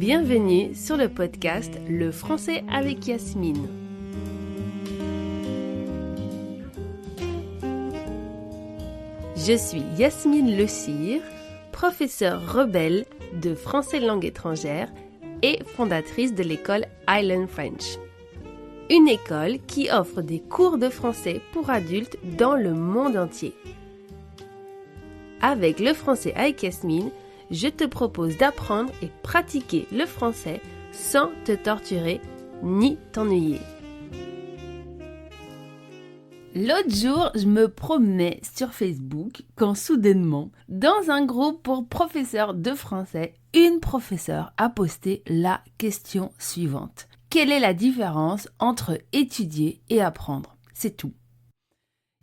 Bienvenue sur le podcast Le français avec Yasmine. Je suis Yasmine Le Cire, professeure rebelle de français langue étrangère et fondatrice de l'école Island French. Une école qui offre des cours de français pour adultes dans le monde entier. Avec le français avec Yasmine, je te propose d'apprendre et pratiquer le français sans te torturer ni t'ennuyer. L'autre jour, je me promenais sur Facebook quand soudainement, dans un groupe pour professeurs de français, une professeure a posté la question suivante. Quelle est la différence entre étudier et apprendre ? C'est tout.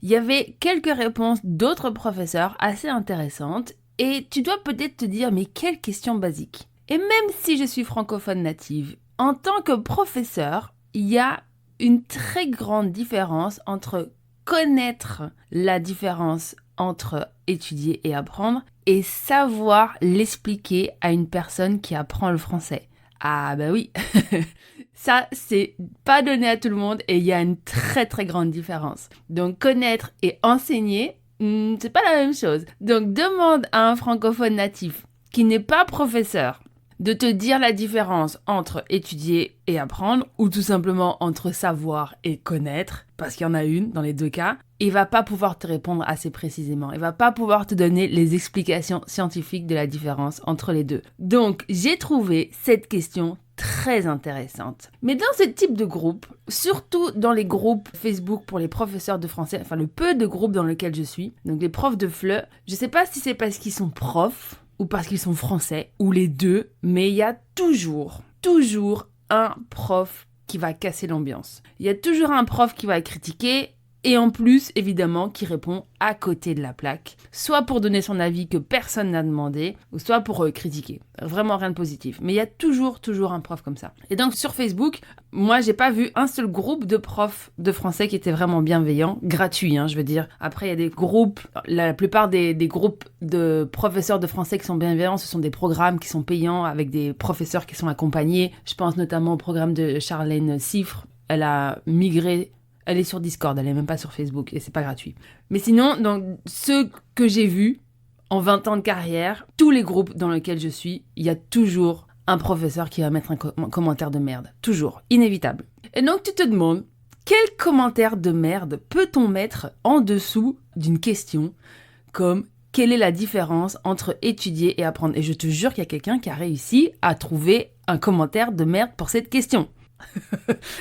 Il y avait quelques réponses d'autres professeurs assez intéressantes et tu dois peut-être te dire mais quelle question basique. Et même si je suis francophone native, en tant que professeur, il y a une très grande différence entre connaître la différence entre étudier et apprendre et savoir l'expliquer à une personne qui apprend le français. Ah bah oui, ça c'est pas donné à tout le monde et il y a une très très grande différence. Donc connaître et enseigner, c'est pas la même chose. Donc demande à un francophone natif qui n'est pas professeur de te dire la différence entre étudier et apprendre ou tout simplement entre savoir et connaître, parce qu'il y en a une dans les deux cas, il va pas pouvoir te répondre assez précisément. Il va pas pouvoir te donner les explications scientifiques de la différence entre les deux. Donc, j'ai trouvé cette question très intéressante. Mais dans ce type de groupe, surtout dans les groupes Facebook pour les professeurs de français, enfin le peu de groupes dans lesquels je suis, donc les profs de FLE, je sais pas si c'est parce qu'ils sont profs ou parce qu'ils sont français, ou les deux, mais il y a toujours un prof qui va casser l'ambiance. Il y a toujours un prof qui va critiquer, et en plus, évidemment, qui répond à côté de la plaque, soit pour donner son avis que personne n'a demandé, ou soit pour critiquer. Vraiment rien de positif. Mais il y a toujours un prof comme ça. Et donc sur Facebook, moi j'ai pas vu un seul groupe de profs de français qui était vraiment bienveillant, gratuit, je veux dire. Après il y a des groupes, la plupart des groupes de professeurs de français qui sont bienveillants, ce sont des programmes qui sont payants avec des professeurs qui sont accompagnés. Je pense notamment au programme de Charlène Siffre. Elle a migré. Elle est sur Discord, elle est même pas sur Facebook et c'est pas gratuit. Mais sinon, dans ceux que j'ai vus en 20 ans de carrière, tous les groupes dans lesquels je suis, il y a toujours un professeur qui va mettre un commentaire de merde. Toujours, inévitable. Et donc tu te demandes, quel commentaire de merde peut-on mettre en dessous d'une question comme « Quelle est la différence entre étudier et apprendre ?» Et je te jure qu'il y a quelqu'un qui a réussi à trouver un commentaire de merde pour cette question.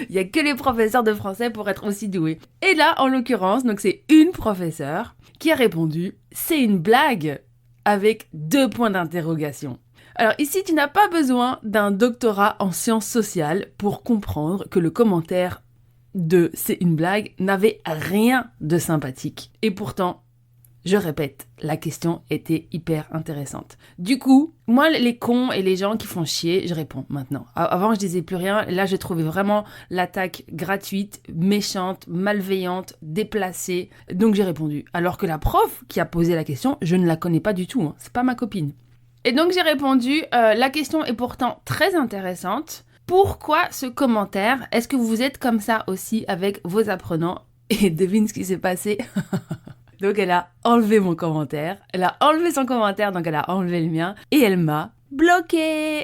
Il n'y a que les professeurs de français pour être aussi doués. Et là, en l'occurrence, donc c'est une professeure qui a répondu « C'est une blague !» avec 2 points d'interrogation. Alors ici, tu n'as pas besoin d'un doctorat en sciences sociales pour comprendre que le commentaire de « C'est une blague » n'avait rien de sympathique. Et pourtant, je répète, la question était hyper intéressante. Du coup, moi, les cons et les gens qui font chier, je réponds maintenant. Avant, je disais plus rien. Là, j'ai trouvé vraiment l'attaque gratuite, méchante, malveillante, déplacée. Donc, j'ai répondu. Alors que la prof qui a posé la question, je ne la connais pas du tout. C'est pas ma copine. Et donc, j'ai répondu. La question est pourtant très intéressante. Pourquoi ce commentaire ? Est-ce que vous êtes comme ça aussi avec vos apprenants ? Et devine ce qui s'est passé. Donc elle a enlevé mon commentaire, elle a enlevé son commentaire, donc elle a enlevé le mien, et elle m'a bloqué.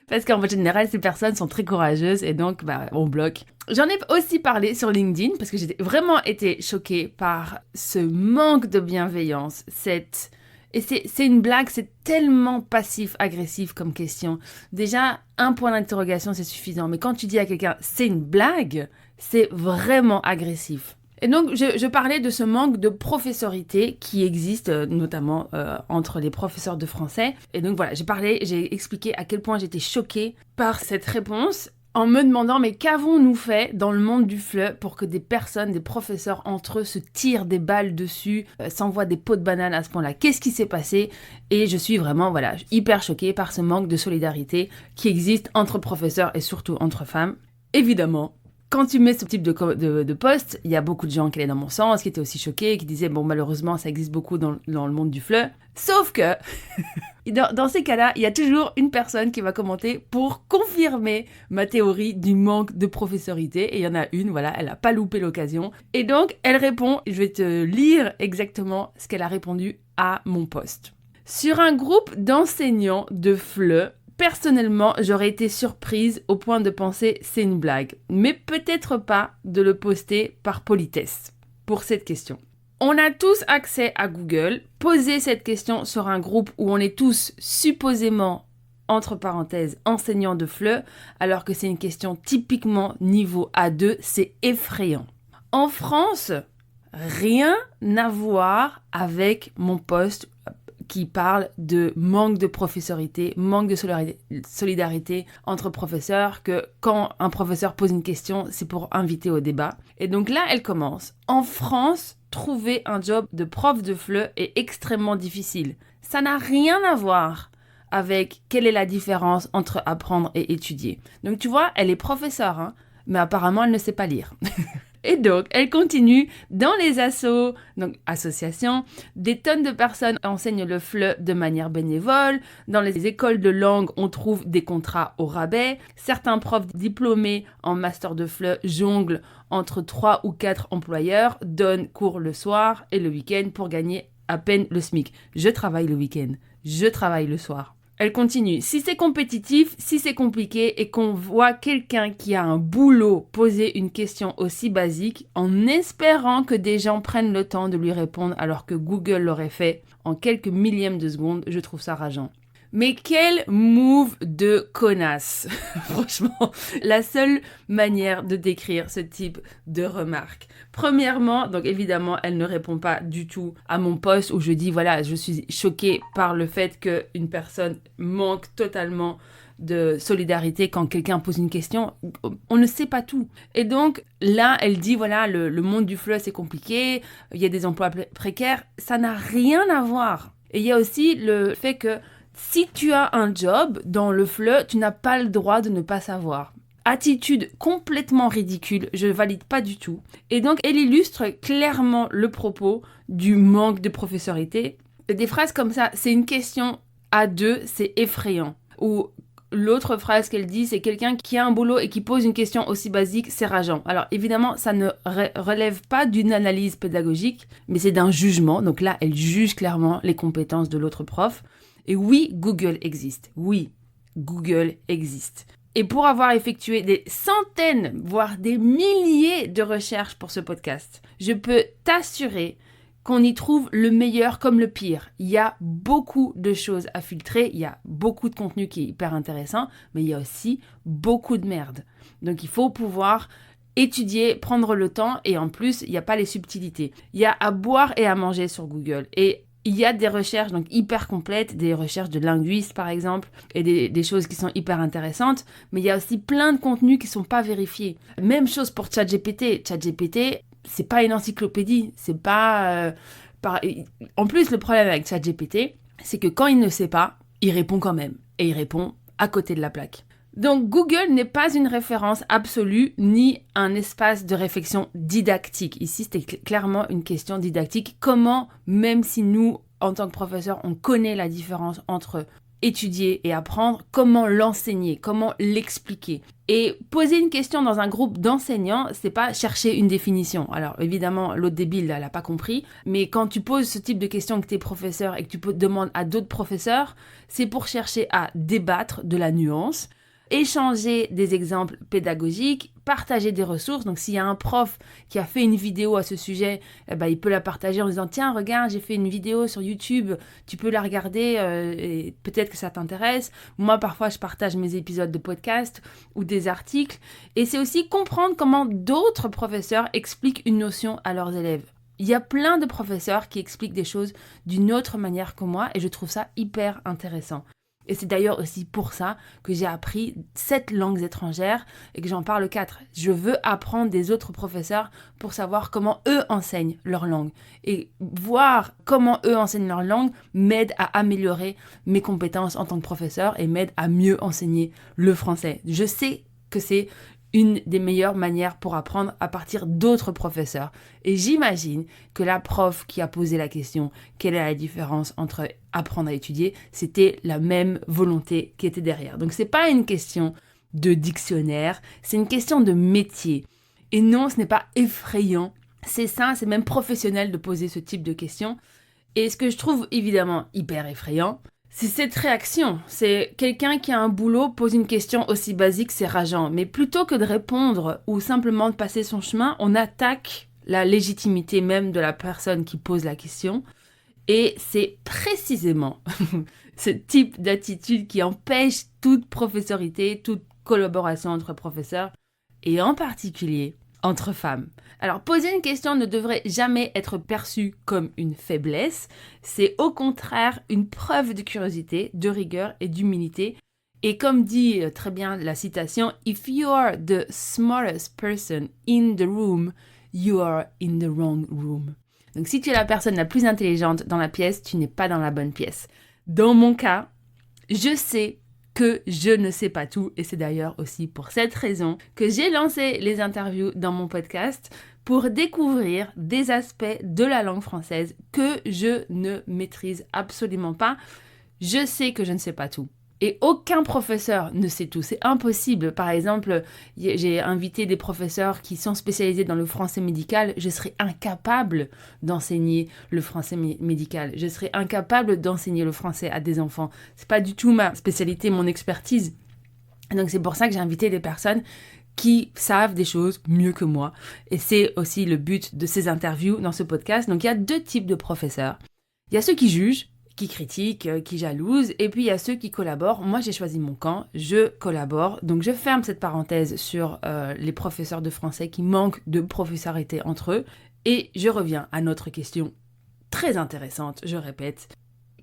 Parce qu'en général, ces personnes sont très courageuses, et donc on bloque. J'en ai aussi parlé sur LinkedIn, parce que j'ai vraiment été choquée par ce manque de bienveillance, Et c'est une blague, c'est tellement passif-agressif comme question. Déjà, un point d'interrogation, c'est suffisant, mais quand tu dis à quelqu'un « c'est une blague », c'est vraiment agressif. Et donc, je parlais de ce manque de professorité qui existe notamment entre les professeurs de français. Et donc voilà, j'ai expliqué à quel point j'étais choquée par cette réponse en me demandant mais qu'avons-nous fait dans le monde du FLE pour que des personnes, des professeurs entre eux se tirent des balles dessus, s'envoient des pots de banane à ce point-là. Qu'est-ce qui s'est passé ? Et je suis vraiment hyper choquée par ce manque de solidarité qui existe entre professeurs et surtout entre femmes. Évidemment, Quand tu mets ce type de post, il y a beaucoup de gens qui allaient dans mon sens, qui étaient aussi choqués, qui disaient, bon, malheureusement, ça existe beaucoup dans le monde du FLE. Sauf que, dans ces cas-là, il y a toujours une personne qui va commenter pour confirmer ma théorie du manque de professorité. Et il y en a une, voilà, elle n'a pas loupé l'occasion. Et donc, elle répond, je vais te lire exactement ce qu'elle a répondu à mon post. Sur un groupe d'enseignants de FLE, personnellement, j'aurais été surprise au point de penser c'est une blague, mais peut-être pas de le poster par politesse pour cette question. On a tous accès à Google. Poser cette question sur un groupe où on est tous supposément, entre parenthèses, enseignants de FLE, alors que c'est une question typiquement niveau A2, c'est effrayant. En France, rien à voir avec mon post qui parle de manque de professorité, manque de solidarité entre professeurs, que quand un professeur pose une question, c'est pour inviter au débat. Et donc là, elle commence. En France, trouver un job de prof de FLE est extrêmement difficile. Ça n'a rien à voir avec quelle est la différence entre apprendre et étudier. Donc tu vois, elle est professeure, hein, mais apparemment, elle ne sait pas lire. Et donc, elle continue, dans les assos, donc associations, des tonnes de personnes enseignent le FLE de manière bénévole. Dans les écoles de langue, on trouve des contrats au rabais. Certains profs diplômés en master de FLE jonglent entre 3 ou 4 employeurs, donnent cours le soir et le week-end pour gagner à peine le SMIC. Je travaille le week-end, je travaille le soir. Elle continue. Si c'est compétitif, si c'est compliqué et qu'on voit quelqu'un qui a un boulot poser une question aussi basique en espérant que des gens prennent le temps de lui répondre alors que Google l'aurait fait en quelques millièmes de seconde, je trouve ça rageant. Mais quel move de connasse. Franchement, la seule manière de décrire ce type de remarque. Premièrement, donc évidemment, elle ne répond pas du tout à mon post où je dis, voilà, je suis choquée par le fait qu'une personne manque totalement de solidarité quand quelqu'un pose une question. On ne sait pas tout. Et donc, là, elle dit, voilà, le monde du FLE, c'est compliqué, il y a des emplois précaires. Ça n'a rien à voir. Et il y a aussi le fait que si tu as un job dans le FLE, tu n'as pas le droit de ne pas savoir. Attitude complètement ridicule, je ne valide pas du tout. Et donc, elle illustre clairement le propos du manque de professorité. Des phrases comme ça, c'est une question à deux, c'est effrayant. Ou l'autre phrase qu'elle dit, c'est quelqu'un qui a un boulot et qui pose une question aussi basique, c'est rageant. Alors évidemment, ça ne relève pas d'une analyse pédagogique, mais c'est d'un jugement. Donc là, elle juge clairement les compétences de l'autre prof. Et oui, Google existe. Oui, Google existe. Et pour avoir effectué des centaines, voire des milliers de recherches pour ce podcast, je peux t'assurer qu'on y trouve le meilleur comme le pire. Il y a beaucoup de choses à filtrer, il y a beaucoup de contenu qui est hyper intéressant, mais il y a aussi beaucoup de merde. Donc il faut pouvoir étudier, prendre le temps, et en plus, il n'y a pas les subtilités. Il y a à boire et à manger sur Google. Et il y a des recherches donc hyper complètes, des recherches de linguistes par exemple, et des choses qui sont hyper intéressantes, mais il y a aussi plein de contenus qui ne sont pas vérifiés. Même chose pour ChatGPT. ChatGPT, c'est pas une encyclopédie, c'est pas... En plus, le problème avec ChatGPT, c'est que quand il ne sait pas, il répond quand même, et il répond à côté de la plaque. Donc Google n'est pas une référence absolue ni un espace de réflexion didactique. Ici, c'était clairement une question didactique. Comment, même si nous, en tant que professeurs, on connaît la différence entre étudier et apprendre, comment l'enseigner, comment l'expliquer. Et poser une question dans un groupe d'enseignants, c'est pas chercher une définition. Alors évidemment, l'autre débile, elle n'a pas compris, mais quand tu poses ce type de questions que tu es professeur et que tu demandes à d'autres professeurs, c'est pour chercher à débattre de la nuance, échanger des exemples pédagogiques, partager des ressources. Donc s'il y a un prof qui a fait une vidéo à ce sujet, il peut la partager en disant « Tiens, regarde, j'ai fait une vidéo sur YouTube, tu peux la regarder et peut-être que ça t'intéresse. » Moi, parfois, je partage mes épisodes de podcast ou des articles. Et c'est aussi comprendre comment d'autres professeurs expliquent une notion à leurs élèves. Il y a plein de professeurs qui expliquent des choses d'une autre manière que moi et je trouve ça hyper intéressant. Et c'est d'ailleurs aussi pour ça que j'ai appris 7 langues étrangères et que j'en parle 4. Je veux apprendre des autres professeurs pour savoir comment eux enseignent leur langue. Et voir comment eux enseignent leur langue m'aide à améliorer mes compétences en tant que professeur et m'aide à mieux enseigner le français. Je sais que c'est une des meilleures manières pour apprendre à partir d'autres professeurs. Et j'imagine que la prof qui a posé la question, quelle est la différence entre apprendre à étudier, c'était la même volonté qui était derrière. Donc c'est pas une question de dictionnaire, c'est une question de métier. Et non, ce n'est pas effrayant, c'est ça, c'est même professionnel de poser ce type de questions. Et ce que je trouve évidemment hyper effrayant, c'est cette réaction. C'est quelqu'un qui a un boulot pose une question aussi basique, c'est rageant. Mais plutôt que de répondre ou simplement de passer son chemin, on attaque la légitimité même de la personne qui pose la question. Et c'est précisément ce type d'attitude qui empêche toute professorité, toute collaboration entre professeurs, et en particulier entre femmes. Alors, poser une question ne devrait jamais être perçu comme une faiblesse. C'est au contraire une preuve de curiosité, de rigueur et d'humilité. Et comme dit très bien la citation, « If you are the smartest person in the room, you are in the wrong room ». Donc, si tu es la personne la plus intelligente dans la pièce, tu n'es pas dans la bonne pièce. Dans mon cas, je sais que je ne sais pas tout, et c'est d'ailleurs aussi pour cette raison que j'ai lancé les interviews dans mon podcast pour découvrir des aspects de la langue française que je ne maîtrise absolument pas. Je sais que je ne sais pas tout. Et aucun professeur ne sait tout, c'est impossible. Par exemple, j'ai invité des professeurs qui sont spécialisés dans le français médical. Je serais incapable d'enseigner le français médical. Je serais incapable d'enseigner le français à des enfants. C'est pas du tout ma spécialité, mon expertise. Donc c'est pour ça que j'ai invité des personnes qui savent des choses mieux que moi. Et c'est aussi le but de ces interviews dans ce podcast. Donc il y a deux types de professeurs. Il y a ceux qui jugent, qui critiquent, qui jalousent, et puis il y a ceux qui collaborent. Moi, j'ai choisi mon camp, je collabore. Donc, je ferme cette parenthèse sur les professeurs de français qui manquent de professoralité entre eux. Et je reviens à notre question très intéressante, je répète.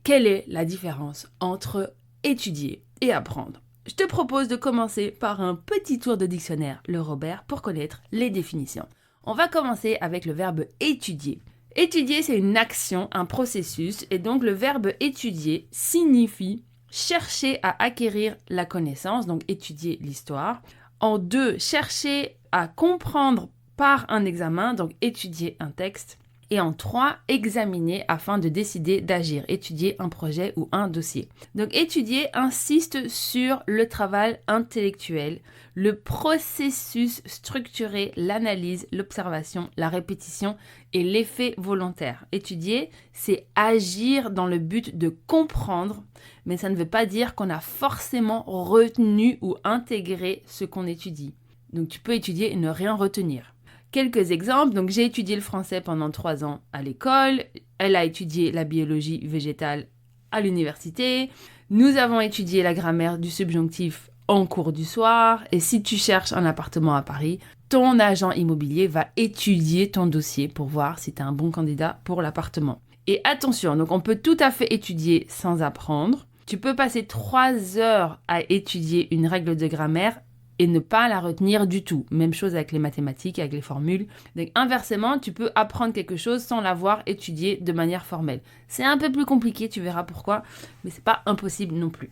Quelle est la différence entre étudier et apprendre ? Je te propose de commencer par un petit tour de dictionnaire, le Robert, pour connaître les définitions. On va commencer avec le verbe étudier. Étudier, c'est une action, un processus, et donc le verbe étudier signifie chercher à acquérir la connaissance, donc étudier l'histoire. En deux, chercher à comprendre par un examen, donc étudier un texte. Et en trois, examiner afin de décider d'agir, étudier un projet ou un dossier. Donc étudier insiste sur le travail intellectuel, le processus structuré, l'analyse, l'observation, la répétition et l'effet volontaire. Étudier, c'est agir dans le but de comprendre, mais ça ne veut pas dire qu'on a forcément retenu ou intégré ce qu'on étudie. Donc tu peux étudier et ne rien retenir. Quelques exemples, donc j'ai étudié le français pendant 3 ans à l'école, elle a étudié la biologie végétale à l'université, nous avons étudié la grammaire du subjonctif en cours du soir, et si tu cherches un appartement à Paris, ton agent immobilier va étudier ton dossier pour voir si tu es un bon candidat pour l'appartement. Et attention, donc on peut tout à fait étudier sans apprendre, tu peux passer 3 heures à étudier une règle de grammaire et ne pas la retenir du tout. Même chose avec les mathématiques, avec les formules. Donc inversement, tu peux apprendre quelque chose sans l'avoir étudié de manière formelle. C'est un peu plus compliqué, tu verras pourquoi, mais c'est pas impossible non plus.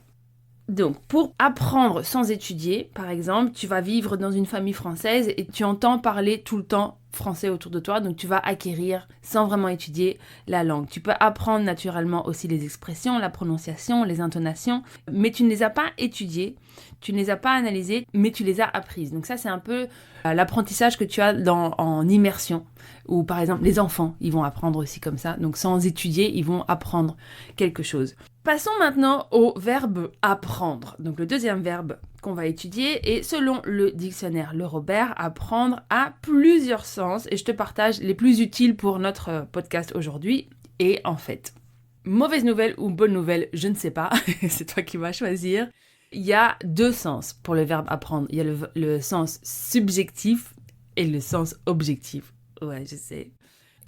Donc, pour apprendre sans étudier, par exemple, tu vas vivre dans une famille française et tu entends parler tout le temps français autour de toi, donc tu vas acquérir sans vraiment étudier la langue. Tu peux apprendre naturellement aussi les expressions, la prononciation, les intonations, mais tu ne les as pas étudiées, tu ne les as pas analysées, mais tu les as apprises. Donc ça, c'est un peu l'apprentissage que tu as en immersion, ou par exemple les enfants, ils vont apprendre aussi comme ça. Donc sans étudier, ils vont apprendre quelque chose. Passons maintenant au verbe apprendre. Donc le deuxième verbe qu'on va étudier et selon le dictionnaire Le Robert, apprendre a plusieurs sens et je te partage les plus utiles pour notre podcast aujourd'hui. Et en fait, mauvaise nouvelle ou bonne nouvelle, je ne sais pas, c'est toi qui vas choisir. Il y a 2 sens pour le verbe apprendre. Il y a le sens subjectif et le sens objectif. Ouais, je sais.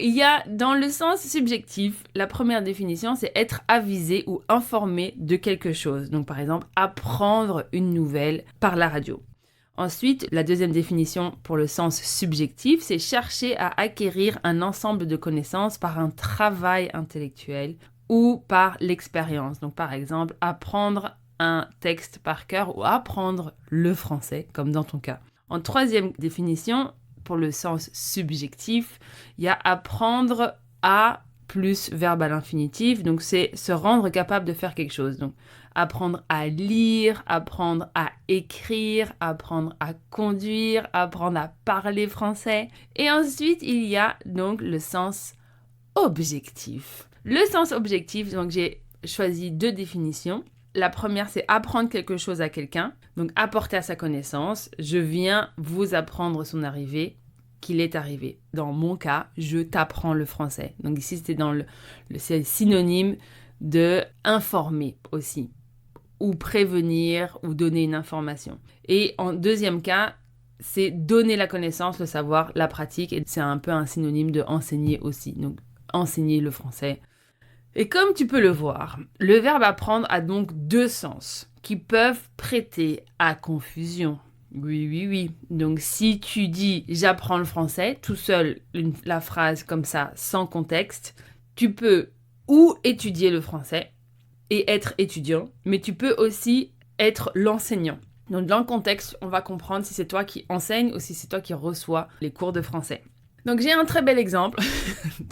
Il y a dans le sens subjectif, la première définition, c'est être avisé ou informé de quelque chose. Donc par exemple, apprendre une nouvelle par la radio. Ensuite, la deuxième définition pour le sens subjectif, c'est chercher à acquérir un ensemble de connaissances par un travail intellectuel ou par l'expérience. Donc par exemple, apprendre un texte par cœur ou apprendre le français, comme dans ton cas. En troisième définition, pour le sens subjectif, il y a apprendre à plus verbe à l'infinitif. Donc, c'est se rendre capable de faire quelque chose. Donc, apprendre à lire, apprendre à écrire, apprendre à conduire, apprendre à parler français. Et ensuite, il y a donc le sens objectif. Le sens objectif, donc j'ai choisi 2 définitions. La première, c'est apprendre quelque chose à quelqu'un, donc apporter à sa connaissance. Je viens vous apprendre son arrivée, qu'il est arrivé. Dans mon cas, je t'apprends le français. Donc ici, c'était dans c'est synonyme de informer aussi, ou prévenir, ou donner une information. Et en deuxième cas, c'est donner la connaissance, le savoir, la pratique, et c'est un peu un synonyme de enseigner aussi. Donc enseigner le français. Et comme tu peux le voir, le verbe apprendre a donc 2 sens qui peuvent prêter à confusion. Oui. Donc si tu dis j'apprends le français, tout seul, la phrase comme ça, sans contexte, tu peux ou étudier le français et être étudiant, mais tu peux aussi être l'enseignant. Donc dans le contexte, on va comprendre si c'est toi qui enseigne ou si c'est toi qui reçois les cours de français. Donc j'ai un très bel exemple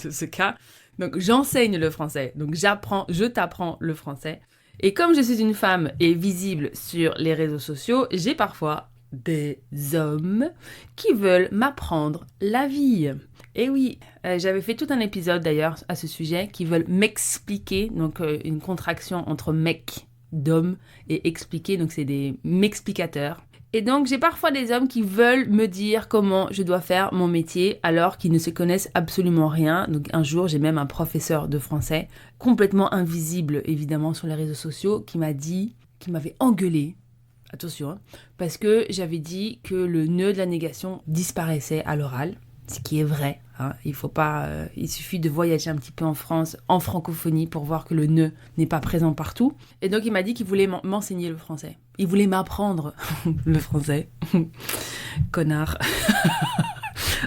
de ce cas. Donc j'enseigne le français, donc je t'apprends le français. Et comme je suis une femme et visible sur les réseaux sociaux, j'ai parfois des hommes qui veulent m'apprendre la vie. Et oui, j'avais fait tout un épisode d'ailleurs à ce sujet, qui veulent m'expliquer, donc une contraction entre mec, d'homme, et expliquer, donc c'est des m'explicateurs. Et donc, j'ai parfois des hommes qui veulent me dire comment je dois faire mon métier alors qu'ils ne se connaissent absolument rien. Donc, un jour, j'ai même un professeur de français, complètement invisible, évidemment, sur les réseaux sociaux, qui m'avait engueulé, attention, hein, parce que j'avais dit que le nœud de la négation disparaissait à l'oral, ce qui est vrai. Hein. Il suffit de voyager un petit peu en France, en francophonie, pour voir que le nœud n'est pas présent partout. Et donc, il m'a dit qu'il voulait m'enseigner le français. Il voulait m'apprendre le français. Connard.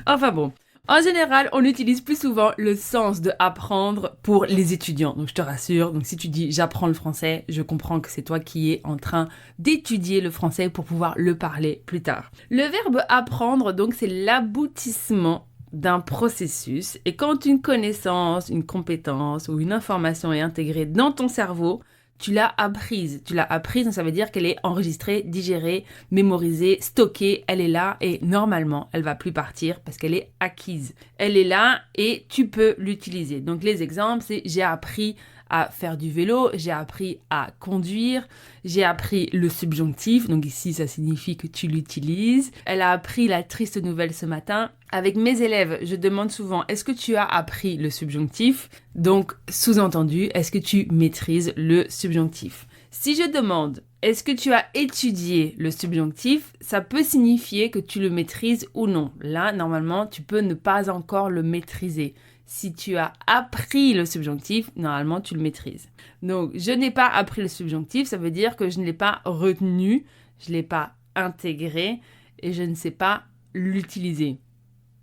Enfin bon. En général, on utilise plus souvent le sens de apprendre pour les étudiants. Donc, je te rassure. Donc, si tu dis j'apprends le français, je comprends que c'est toi qui es en train d'étudier le français pour pouvoir le parler plus tard. Le verbe apprendre, donc, c'est l'aboutissement d'un processus. Et quand une connaissance, une compétence ou une information est intégrée dans ton cerveau, tu l'as apprise. Tu l'as apprise, donc ça veut dire qu'elle est enregistrée, digérée, mémorisée, stockée. Elle est là et normalement, elle va plus partir parce qu'elle est acquise. Elle est là et tu peux l'utiliser. Donc les exemples, c'est j'ai appris à faire du vélo, j'ai appris à conduire, j'ai appris le subjonctif, donc ici ça signifie que tu l'utilises. Elle a appris la triste nouvelle ce matin. Avec mes élèves, je demande souvent, est-ce que tu as appris le subjonctif ? Donc, sous-entendu, est-ce que tu maîtrises le subjonctif ? Si je demande, est-ce que tu as étudié le subjonctif ? Ça peut signifier que tu le maîtrises ou non. Là, normalement, tu peux ne pas encore le maîtriser. Si tu as appris le subjonctif, normalement, tu le maîtrises. Donc, je n'ai pas appris le subjonctif, ça veut dire que je ne l'ai pas retenu, je ne l'ai pas intégré et je ne sais pas l'utiliser.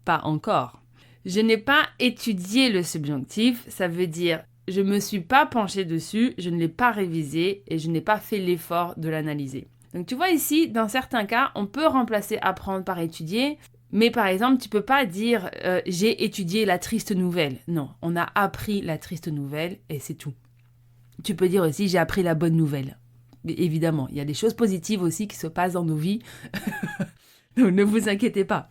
Pas encore. Je n'ai pas étudié le subjonctif, ça veut dire je ne me suis pas penchée dessus, je ne l'ai pas révisé et je n'ai pas fait l'effort de l'analyser. Donc tu vois ici, dans certains cas, on peut remplacer apprendre par étudier, mais par exemple, tu peux pas dire j'ai étudié la triste nouvelle. Non, on a appris la triste nouvelle et c'est tout. Tu peux dire aussi j'ai appris la bonne nouvelle. Mais évidemment, il y a des choses positives aussi qui se passent dans nos vies. Donc ne vous inquiétez pas.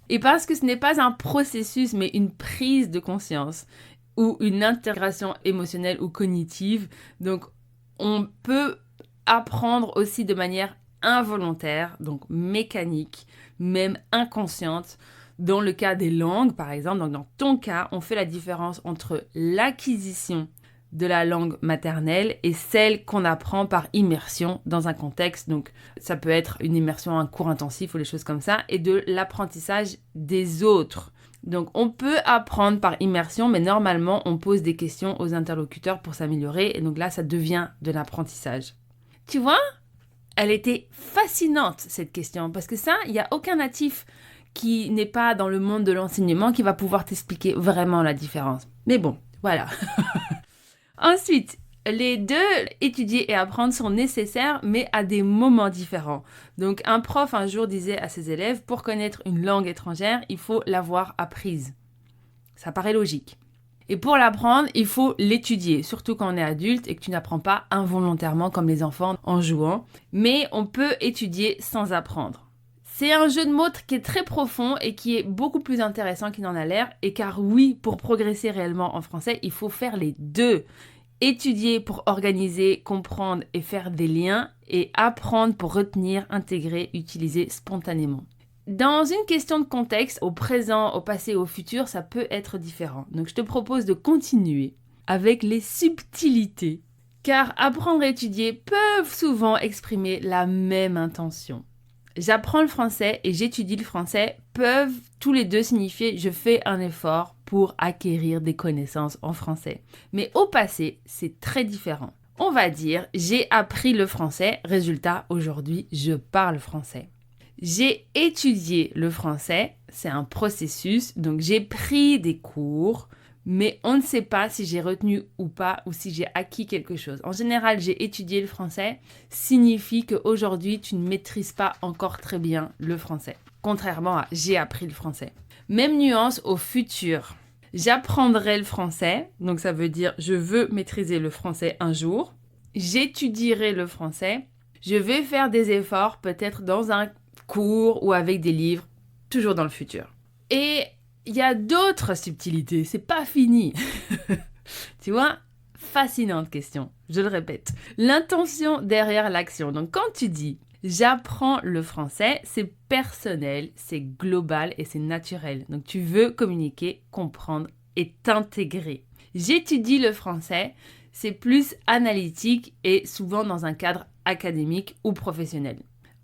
Et parce que ce n'est pas un processus, mais une prise de conscience ou une intégration émotionnelle ou cognitive, donc on peut apprendre aussi de manière involontaire, donc mécanique, même inconsciente. Dans le cas des langues, par exemple, donc dans ton cas, on fait la différence entre l'acquisition de la langue maternelle et celle qu'on apprend par immersion dans un contexte. Donc, ça peut être une immersion, un cours intensif ou des choses comme ça, et de l'apprentissage des autres. Donc, on peut apprendre par immersion, mais normalement, on pose des questions aux interlocuteurs pour s'améliorer. Et donc là, ça devient de l'apprentissage. Tu vois, elle était fascinante, cette question, parce que ça, il n'y a aucun natif qui n'est pas dans le monde de l'enseignement qui va pouvoir t'expliquer vraiment la différence. Mais bon, voilà. Ensuite, Les deux, étudier et apprendre, sont nécessaires, mais à des moments différents. Donc, un prof un jour disait à ses élèves, pour connaître une langue étrangère, il faut l'avoir apprise. Ça paraît logique. Et pour l'apprendre, il faut l'étudier, surtout quand on est adulte et que tu n'apprends pas involontairement comme les enfants en jouant. Mais on peut étudier sans apprendre. C'est un jeu de mots qui est très profond et qui est beaucoup plus intéressant qu'il n'en a l'air. Et car oui, pour progresser réellement en français, il faut faire les deux. Étudier pour organiser, comprendre et faire des liens, et apprendre pour retenir, intégrer, utiliser spontanément. Dans une question de contexte, au présent, au passé, au futur, ça peut être différent. Donc je te propose de continuer avec les subtilités, car apprendre et étudier peuvent souvent exprimer la même intention. J'apprends le français et j'étudie le français peuvent tous les deux signifier je fais un effort pour acquérir des connaissances en français. Mais au passé, c'est très différent. On va dire j'ai appris le français, résultat aujourd'hui je parle français. J'ai étudié le français, c'est un processus, donc j'ai pris des cours, mais on ne sait pas si j'ai retenu ou pas, ou si j'ai acquis quelque chose. En général, j'ai étudié le français, signifie qu'aujourd'hui, tu ne maîtrises pas encore très bien le français. Contrairement à j'ai appris le français. Même nuance au futur. J'apprendrai le français, donc ça veut dire je veux maîtriser le français un jour. J'étudierai le français. Je vais faire des efforts, peut-être dans un cours ou avec des livres, toujours dans le futur. Et il y a d'autres subtilités, c'est pas fini. Tu vois, fascinante question, je le répète. L'intention derrière l'action. Donc quand tu dis j'apprends le français, c'est personnel, c'est global et c'est naturel. Donc tu veux communiquer, comprendre et t'intégrer. J'étudie le français, c'est plus analytique et souvent dans un cadre académique ou professionnel.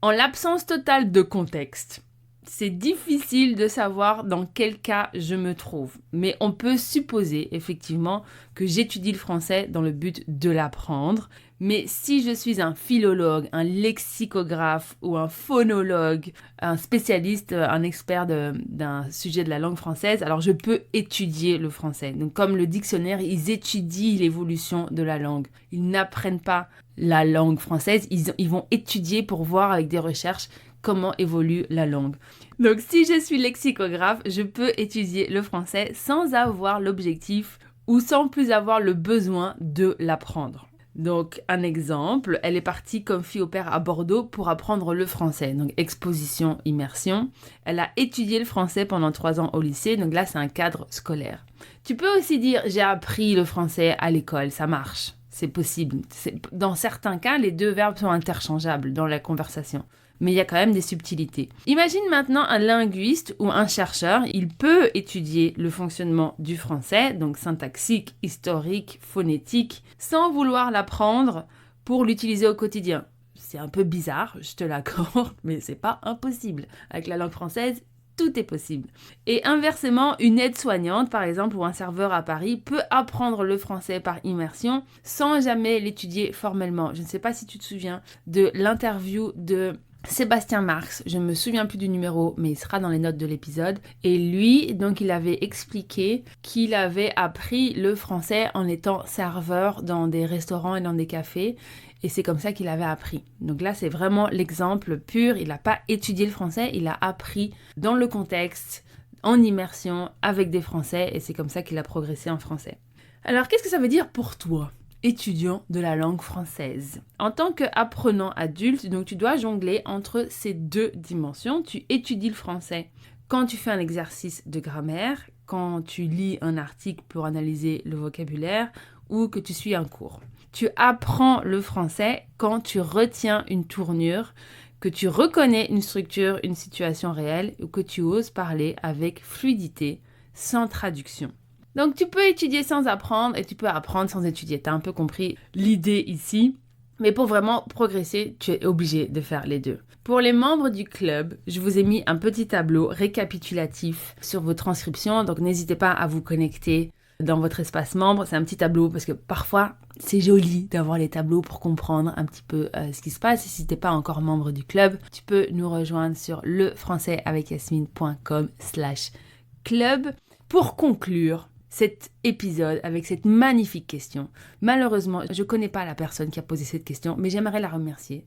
En l'absence totale de contexte, c'est difficile de savoir dans quel cas je me trouve, mais on peut supposer effectivement que j'étudie le français dans le but de l'apprendre. Mais si je suis un philologue, un lexicographe ou un phonologue, un spécialiste, un expert d'un sujet de la langue française, alors je peux étudier le français. Donc comme le dictionnaire, ils étudient l'évolution de la langue. Ils n'apprennent pas la langue française, ils vont étudier pour voir avec des recherches comment évolue la langue. Donc si je suis lexicographe, je peux étudier le français sans avoir l'objectif ou sans plus avoir le besoin de l'apprendre. Donc un exemple, elle est partie comme fille au pair à Bordeaux pour apprendre le français. Donc exposition, immersion. Elle a étudié le français pendant 3 ans au lycée, donc là c'est un cadre scolaire. Tu peux aussi dire j'ai appris le français à l'école, ça marche. C'est possible. Dans certains cas, les deux verbes sont interchangeables dans la conversation. Mais il y a quand même des subtilités. Imagine maintenant un linguiste ou un chercheur, il peut étudier le fonctionnement du français, donc syntaxique, historique, phonétique, sans vouloir l'apprendre pour l'utiliser au quotidien. C'est un peu bizarre, je te l'accorde, mais c'est pas impossible. Avec la langue française, tout est possible. Et inversement, une aide-soignante, par exemple, ou un serveur à Paris, peut apprendre le français par immersion sans jamais l'étudier formellement. Je ne sais pas si tu te souviens de l'interview de Sébastien Marx, je ne me souviens plus du numéro, mais il sera dans les notes de l'épisode. Et lui, donc, il avait expliqué qu'il avait appris le français en étant serveur dans des restaurants et dans des cafés. Et c'est comme ça qu'il avait appris. Donc là, c'est vraiment l'exemple pur. Il n'a pas étudié le français, il a appris dans le contexte, en immersion, avec des Français. Et c'est comme ça qu'il a progressé en français. Alors, qu'est-ce que ça veut dire pour toi ? Étudiant de la langue française. En tant qu'apprenant adulte, donc tu dois jongler entre ces deux dimensions. Tu étudies le français quand tu fais un exercice de grammaire, quand tu lis un article pour analyser le vocabulaire ou que tu suis un cours. Tu apprends le français quand tu retiens une tournure, que tu reconnais une structure, une situation réelle ou que tu oses parler avec fluidité, sans traduction. Donc tu peux étudier sans apprendre et tu peux apprendre sans étudier. Tu as un peu compris l'idée ici. Mais pour vraiment progresser, tu es obligé de faire les deux. Pour les membres du club, je vous ai mis un petit tableau récapitulatif sur vos transcriptions. Donc n'hésitez pas à vous connecter dans votre espace membre. C'est un petit tableau parce que parfois, c'est joli d'avoir les tableaux pour comprendre un petit peu ce qui se passe. Et si tu n'es pas encore membre du club, tu peux nous rejoindre sur lefrançaisavecYasmine.com/club. Pour conclure, cet épisode avec cette magnifique question. Malheureusement, je ne connais pas la personne qui a posé cette question, mais j'aimerais la remercier.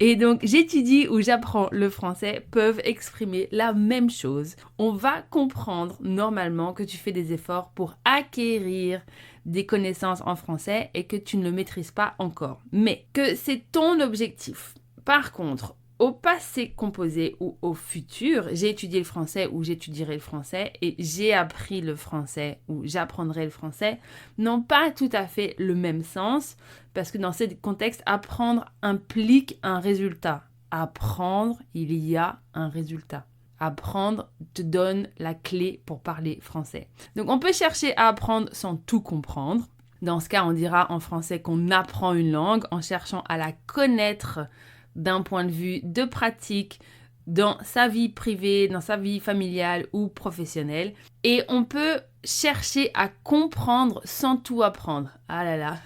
Et donc, j'étudie ou j'apprends le français peuvent exprimer la même chose. On va comprendre normalement que tu fais des efforts pour acquérir des connaissances en français et que tu ne le maîtrises pas encore, mais que c'est ton objectif. Par contre, au passé composé ou au futur, j'ai étudié le français ou j'étudierai le français et j'ai appris le français ou j'apprendrai le français n'ont pas tout à fait le même sens parce que dans ce contexte, apprendre implique un résultat. Apprendre, il y a un résultat. Apprendre te donne la clé pour parler français. Donc on peut chercher à apprendre sans tout comprendre. Dans ce cas, on dira en français qu'on apprend une langue en cherchant à la connaître d'un point de vue de pratique dans sa vie privée, dans sa vie familiale ou professionnelle. Et on peut chercher à comprendre sans tout apprendre. Ah là là,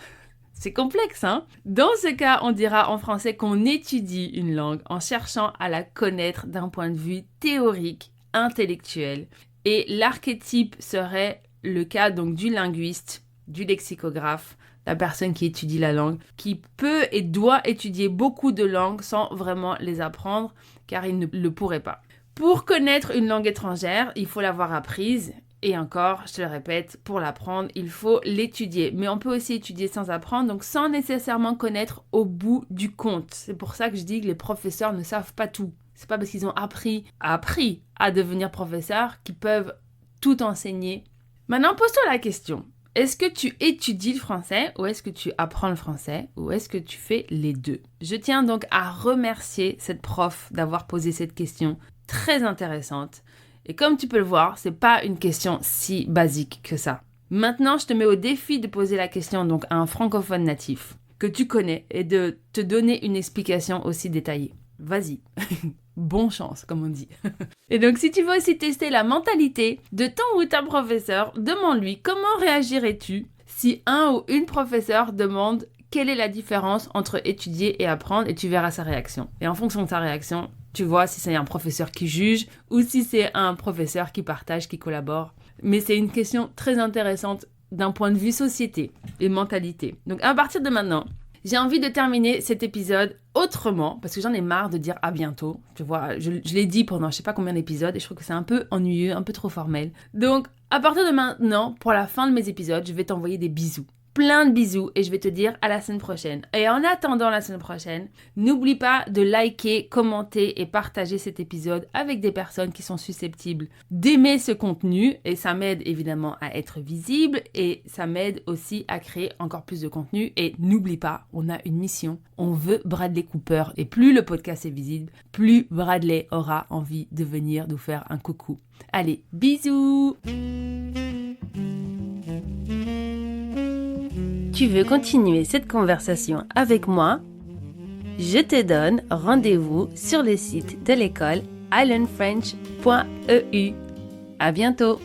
c'est complexe, hein? Dans ce cas, on dira en français qu'on étudie une langue en cherchant à la connaître d'un point de vue théorique, intellectuel. Et l'archétype serait le cas donc du linguiste, du lexicographe, la personne qui étudie la langue, qui peut et doit étudier beaucoup de langues sans vraiment les apprendre, car il ne le pourrait pas. Pour connaître une langue étrangère, il faut l'avoir apprise. Et encore, je te le répète, pour l'apprendre, il faut l'étudier. Mais on peut aussi étudier sans apprendre, donc sans nécessairement connaître au bout du compte. C'est pour ça que je dis que les professeurs ne savent pas tout. C'est pas parce qu'ils ont appris à devenir professeurs qu'ils peuvent tout enseigner. Maintenant, pose-toi la question. Est-ce que tu étudies le français ou est-ce que tu apprends le français ou est-ce que tu fais les deux? Je tiens donc à remercier cette prof d'avoir posé cette question très intéressante. Et comme tu peux le voir, c'est pas une question si basique que ça. Maintenant, je te mets au défi de poser la question donc à un francophone natif que tu connais et de te donner une explication aussi détaillée. Vas-y. Bonne chance, comme on dit. Et donc, si tu veux aussi tester la mentalité de ton ou ta professeur, demande-lui comment réagirais-tu si un ou une professeur demande quelle est la différence entre étudier et apprendre et tu verras sa réaction. Et en fonction de sa réaction, tu vois si c'est un professeur qui juge ou si c'est un professeur qui partage, qui collabore. Mais c'est une question très intéressante d'un point de vue société et mentalité. Donc, à partir de maintenant, j'ai envie de terminer cet épisode autrement, parce que j'en ai marre de dire à bientôt. Tu vois, je l'ai dit pendant je sais pas combien d'épisodes et je trouve que c'est un peu ennuyeux, un peu trop formel. Donc, à partir de maintenant, pour la fin de mes épisodes, je vais t'envoyer des bisous. Plein de bisous et je vais te dire à la semaine prochaine. Et en attendant la semaine prochaine, n'oublie pas de liker, commenter et partager cet épisode avec des personnes qui sont susceptibles d'aimer ce contenu. Et ça m'aide évidemment à être visible et ça m'aide aussi à créer encore plus de contenu. Et n'oublie pas, on a une mission. On veut Bradley Cooper. Et plus le podcast est visible, plus Bradley aura envie de venir nous faire un coucou. Allez, bisous! Tu veux continuer cette conversation avec moi? Je te donne rendez-vous sur le site de l'école islandfrench.eu. À bientôt!